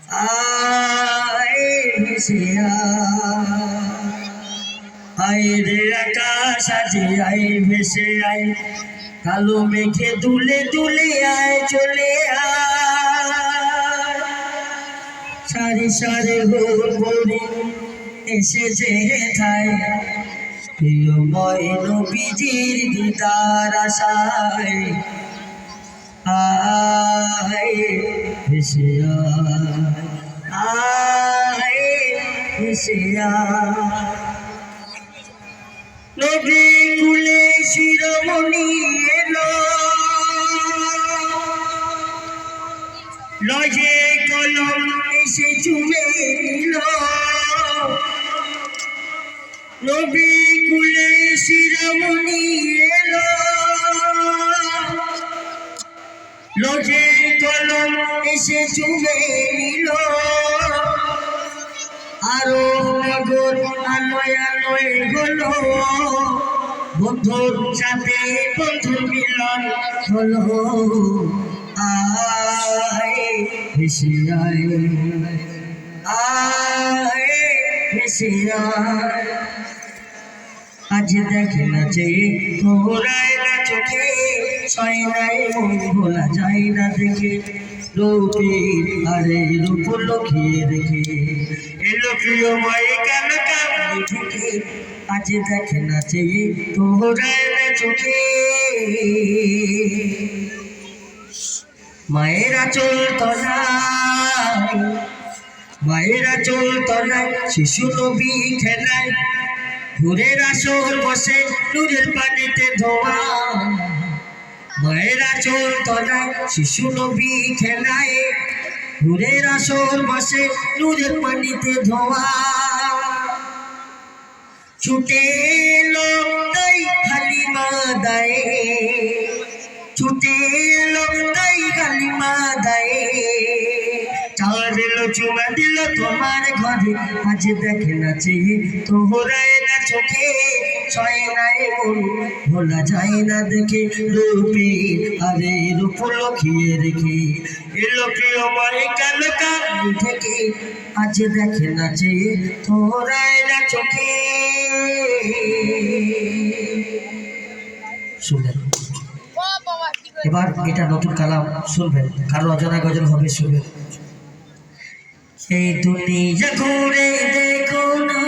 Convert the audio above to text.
আয় ভেসে আয় রে আকাশ আজি আয় ভেসে আয় কালো মেঘে দুলে দুলে আয় চলে আয় সারি সারি ভোরে এসেছে হেথায় প্রিয়ময় নবীজির দিদার আশায় আয় ভেসে আয় ভেসে নবী কুলে শিরোমণি এলো লয়ে কলম এসে চুমে নিল নবী কুলে শিরোমণি এলো লয়ে কলম এসে চুমে নিল আরো নগর আলোয় আলোয় হলো বন্ধুর সাথে বন্ধুর মিলন হলো আয় ভেসে আয় আয় ভেসে আয় আজ দেখে না যে তোরাই না চোখে ছয় নাই মন ভোলা যায় না দেখে রূপে আরে রূপ লুকিয়ে রেখে এলো প্রিয়ময় কেন কামড়ে ঢুকে আজ দেখে না যে তোরাই না চোখে মায়েরা চল তলায় মায়েরা চল তলায় শিশু নবী খেলায় ভোরের আসর বসে নূরের পানিতে ধোয়া মায়েরা চোর তলায় শিশু নবী খেলায় ভোরের আসর বসে নূরের পানিতে ধোয়া ছুটে এলো তাই হালিমা দায়ে ছুটে এলো তাই হালিমা দায়ে চাঁদ এলো চুমা দিল তোমার ঘরে আজ দেখে না চেয়ে তোরাই না চোখে ছয় নাই মন ভোলা যায় না দেখে রূপে আরে রূপ লুকিয়ে রেখে এলো প্রিয়ময় কেন কামড়ে থেকে আজ দেখে না চেয়ে তোরাই না চোখে শুনলেন এবার এটা নতুন কালাম শুনবেন কারো অজানা গজল হবে শুনবেন এই দুনিয়া ঘুরে দেখো না